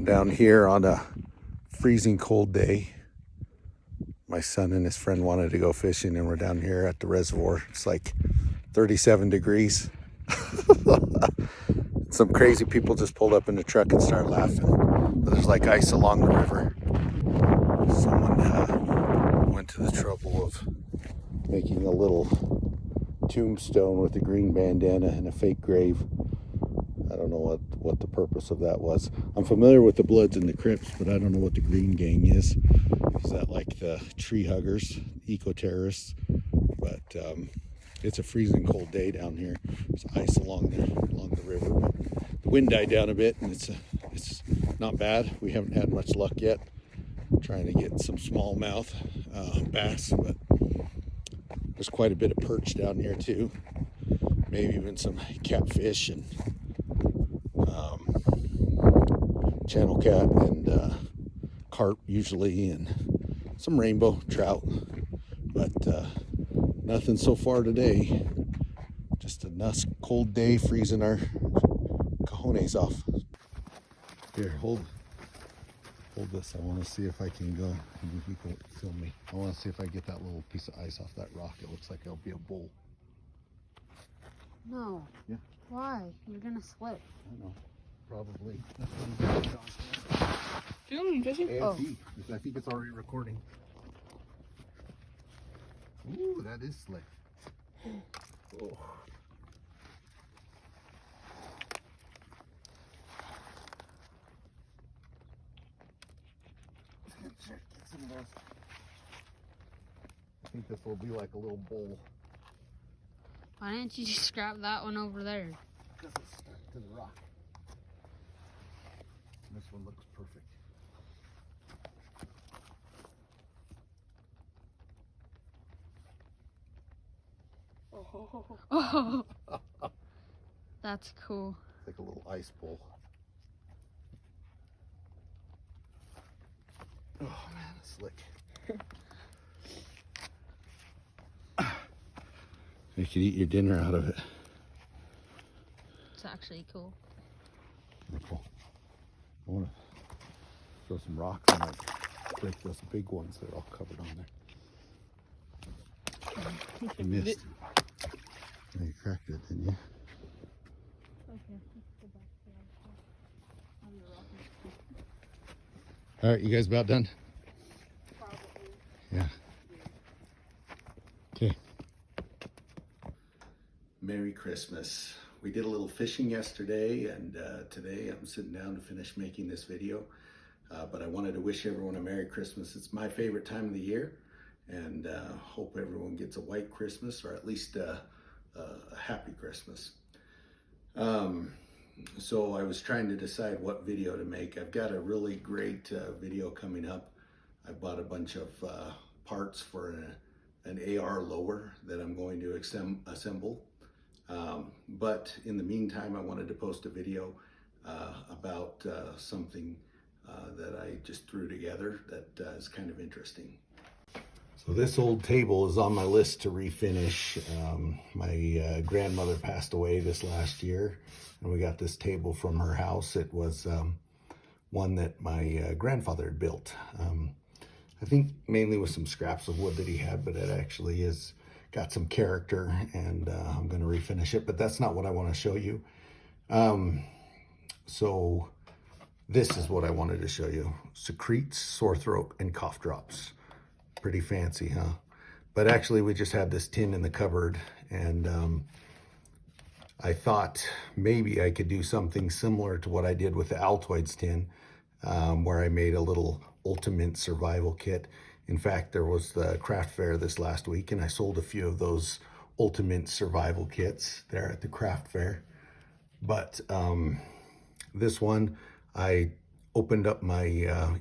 Down here on a freezing cold day. My son and his friend wanted to go fishing, and we're down here at the reservoir. It's like 37 degrees. Some crazy people just pulled up in the truck and started laughing. But there's like ice along the river. Someone went to the trouble of making a little tombstone with a green bandana and a fake grave. I don't know what the purpose of that was. I'm familiar with the Bloods and the Crips, but I don't know what the Green Gang is. Is that like the tree huggers, eco-terrorists? But it's a freezing cold day down here. There's ice along the river. But the wind died down a bit, and it's not bad. We haven't had much luck yet. Trying to get some smallmouth bass, but there's quite a bit of perch down here too. Maybe even some catfish and channel cat and carp usually, and some rainbow trout, but nothing so far today. Just a nice cold day, freezing our cojones off. Here, hold this. I want to see if I can go. You can film me. I want to see if I get that little piece of ice off that rock. It looks like it'll be a bowl. No. Yeah. Why? You're gonna slip. I know. Probably. Filming, Jesse? Oh. I think it's already recording. Ooh, that is slick. Oh. Get some of those. I think this will be like a little bowl. Why didn't you just grab that one over there? Because it's stuck to the rock. This one looks perfect. Oh, that's cool. It's like a little ice bowl. Oh man, it's slick. You could eat your dinner out of it. It's actually cool. Cool. I want to throw some rocks and like break those big ones that are all covered on there. You missed. Oh, you cracked it, didn't you? Okay, let's go back to All right, you guys about done? probably. Yeah. Okay. Merry Christmas. We did a little fishing yesterday, and today I'm sitting down to finish making this video. But I wanted to wish everyone a Merry Christmas. It's my favorite time of the year, and hope everyone gets a white Christmas, or at least a happy Christmas. So I was trying to decide what video to make. I've got a really great video coming up. I bought a bunch of parts for an AR lower that I'm going to assemble. But in the meantime, I wanted to post a video about something that I just threw together that is kind of interesting. So this old table is on my list to refinish. My grandmother passed away this last year, and we got this table from her house. It was one that my grandfather had built. I think mainly with some scraps of wood that he had, but it actually is got some character, and I'm going to refinish it, but that's not what I want to show you. So this is what I wanted to show you. Secretes, sore throat, and cough drops. Pretty fancy, huh? But actually we just had this tin in the cupboard, and I thought maybe I could do something similar to what I did with the Altoids tin, where I made a little ultimate survival kit. In fact, there was the craft fair this last week, and I sold a few of those ultimate survival kits there at the craft fair. But this one, I opened up my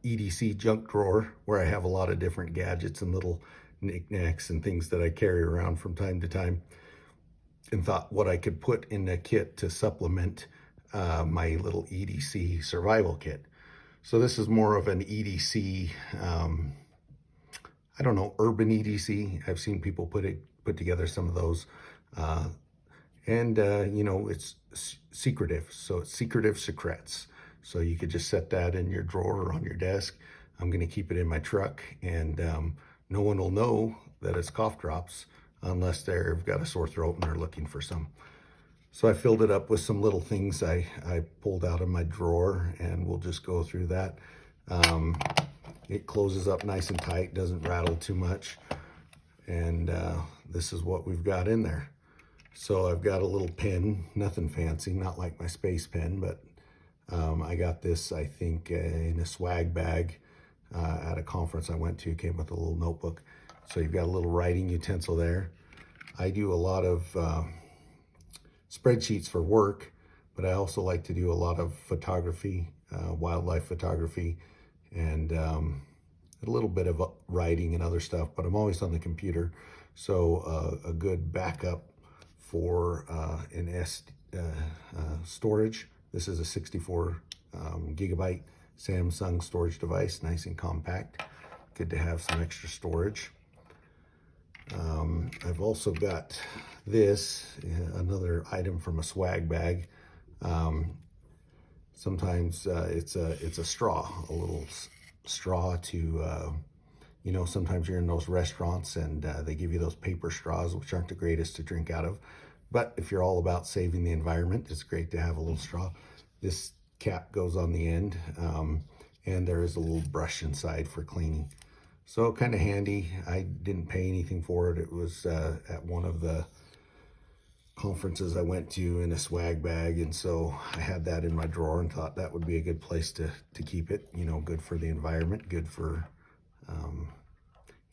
EDC junk drawer, where I have a lot of different gadgets and little knickknacks and things that I carry around from time to time, and thought what I could put in a kit to supplement my little EDC survival kit. So this is more of an EDC, I don't know, urban EDC. I've seen people put together some of those. You know, it's secretive. So it's secretive secrets. So you could just set that in your drawer or on your desk. I'm going to keep it in my truck, and no one will know that it's cough drops unless they've got a sore throat and they're looking for some. So I filled it up with some little things I pulled out of my drawer, and we'll just go through that. It closes up nice and tight, doesn't rattle too much. And this is what we've got in there. So I've got a little pen, nothing fancy, not like my space pen, but I got this, I think, in a swag bag at a conference I went to. It came with a little notebook. So you've got a little writing utensil there. I do a lot of spreadsheets for work, but I also like to do a lot of photography, wildlife photography, and a little bit of writing and other stuff, but I'm always on the computer. So a good backup for an storage. This is a 64 gigabyte Samsung storage device, nice and compact. Good to have some extra storage. I've also got this, another item from a swag bag. Sometimes it's a straw, a little straw to, you know, sometimes you're in those restaurants and they give you those paper straws, which aren't the greatest to drink out of. But if you're all about saving the environment, it's great to have a little straw. This cap goes on the end, and there is a little brush inside for cleaning. So kind of handy. I didn't pay anything for it. It was at one of the conferences I went to in a swag bag, and so I had that in my drawer and thought that would be a good place to keep it. You know, good for the environment, good for you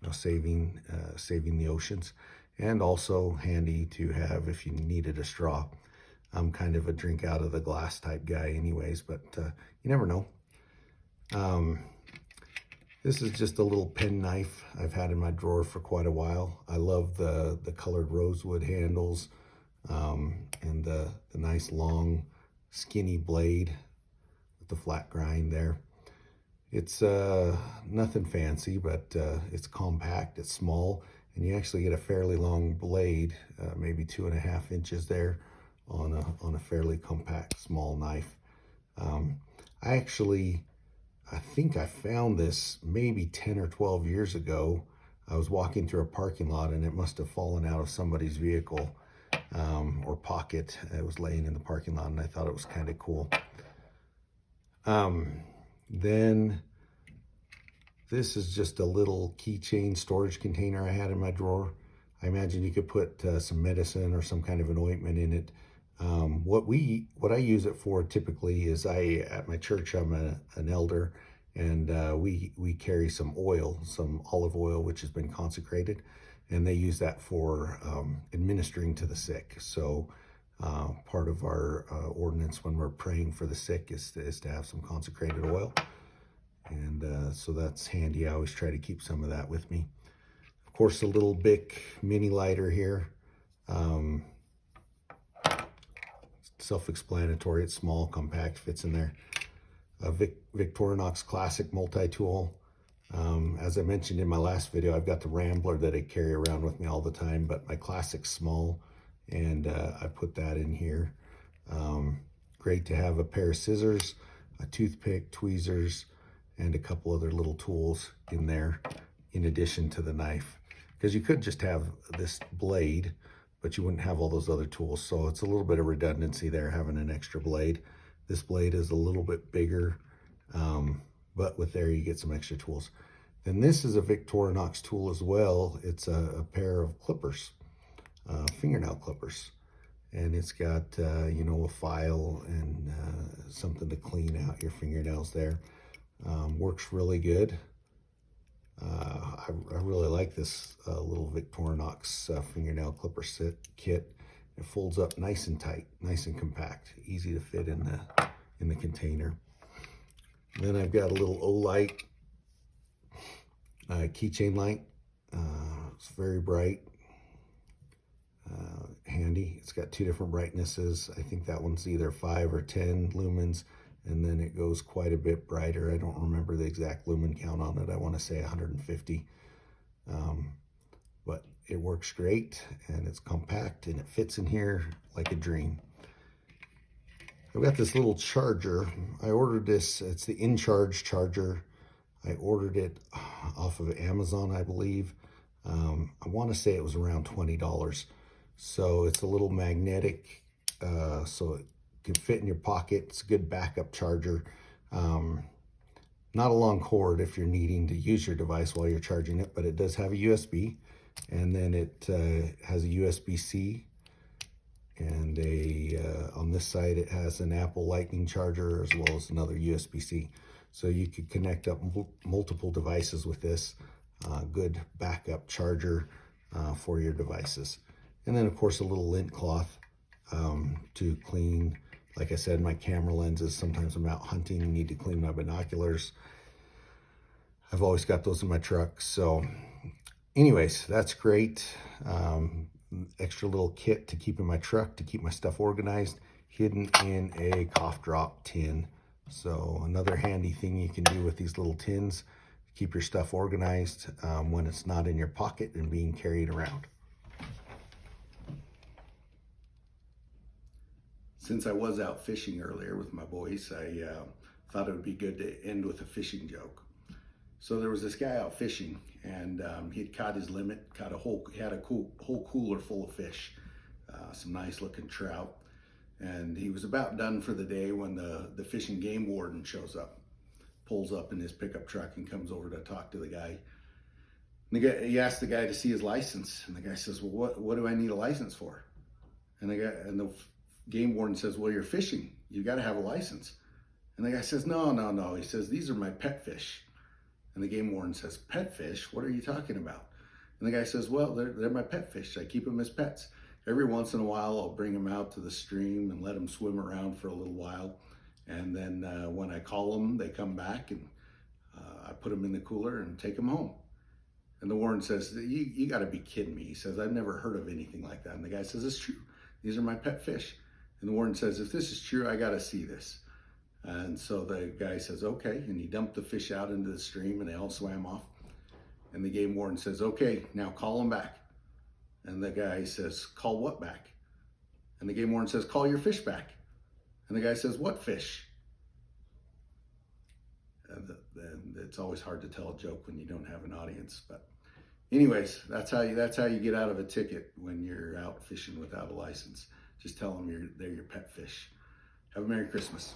know, saving the oceans, and also handy to have if you needed a straw. I'm kind of a drink out of the glass type guy anyways, but you never know. This is just a little pen knife I've had in my drawer for quite a while. I love the colored rosewood handles, and the nice long skinny blade with the flat grind there. It's nothing fancy, but it's compact, it's small, and you actually get a fairly long blade, maybe 2.5 inches there on a fairly compact small knife. I think I found this maybe 10 or 12 years ago. I was walking through a parking lot and it must have fallen out of somebody's vehicle or pocket. It was laying in the parking lot and I thought it was kind of cool. Then this is just a little keychain storage container I had in my drawer. I imagine you could put some medicine or some kind of an ointment in it. What I use it for typically is at my church, I'm an elder, and we carry some oil, some olive oil, which has been consecrated, and they use that for administering to the sick. So part of our ordinance when we're praying for the sick is to have some consecrated oil. And so that's handy. I always try to keep some of that with me. Of course, a little Bic mini lighter here. Self-explanatory. It's small, compact, fits in there. A Victorinox Classic multi-tool. As I mentioned in my last video, I've got the Rambler that I carry around with me all the time, but my Classic's small, and I put that in here. Great to have a pair of scissors, a toothpick, tweezers, and a couple other little tools in there in addition to the knife, because you could just have this blade, but you wouldn't have all those other tools. So it's a little bit of redundancy there, having an extra blade. This blade is a little bit bigger, but with there you get some extra tools. Then this is a Victorinox tool as well. It's a pair of clippers, fingernail clippers. And it's got, you know, a file and something to clean out your fingernails there. Works really good. I really like this little Victorinox fingernail clipper kit. It folds up nice and tight, nice and compact, easy to fit in the container. Then I've got a little Olight keychain light. It's very bright, handy. It's got 2 different brightnesses. I think that one's either 5 or 10 lumens, and then it goes quite a bit brighter. I don't remember the exact lumen count on it. I want to say 150. But it works great, and it's compact, and it fits in here like a dream. I've got this little charger. I ordered this, it's the in-charge charger. I ordered it off of Amazon, I believe. I want to say it was around $20. So it's a little magnetic, so it can fit in your pocket. It's a good backup charger. Not a long cord if you're needing to use your device while you're charging it, but it does have a USB. And then it has a USB-C. And on this side, it has an Apple Lightning charger as well as another USB-C. So you could connect up multiple devices with this good backup charger for your devices. And then, of course, a little lint cloth to clean, like I said, my camera lenses. Sometimes I'm out hunting and need to clean my binoculars. I've always got those in my truck. So anyways, that's great. Extra little kit to keep in my truck to keep my stuff organized, hidden in a cough drop tin. So another handy thing you can do with these little tins, keep your stuff organized when it's not in your pocket and being carried around. Since I was out fishing earlier with my boys, I thought it would be good to end with a fishing joke. So there was this guy out fishing, and he had caught his limit, he had a whole cooler full of fish, some nice looking trout. And he was about done for the day when the fish and game warden shows up, pulls up in his pickup truck and comes over to talk to the guy. And he asked the guy to see his license, and the guy says, well, what do I need a license for? And the game warden says, well, you're fishing, you got to have a license. And the guy says, no. He says, these are my pet fish. And the game warden says, pet fish? What are you talking about? And the guy says, well, they're my pet fish. I keep them as pets. Every once in a while, I'll bring them out to the stream and let them swim around for a little while. And then when I call them, they come back, and I put them in the cooler and take them home. And the warden says, you got to be kidding me. He says, I've never heard of anything like that. And the guy says, it's true. These are my pet fish. And the warden says, if this is true, I got to see this. And so the guy says, okay. And he dumped the fish out into the stream, and they all swam off. And the game warden says, okay, now call them back. And the guy says, call what back? And the game warden says, call your fish back. And the guy says, what fish? And it's always hard to tell a joke when you don't have an audience. But anyways, that's how you get out of a ticket when you're out fishing without a license. Just tell them they're your pet fish. Have a Merry Christmas.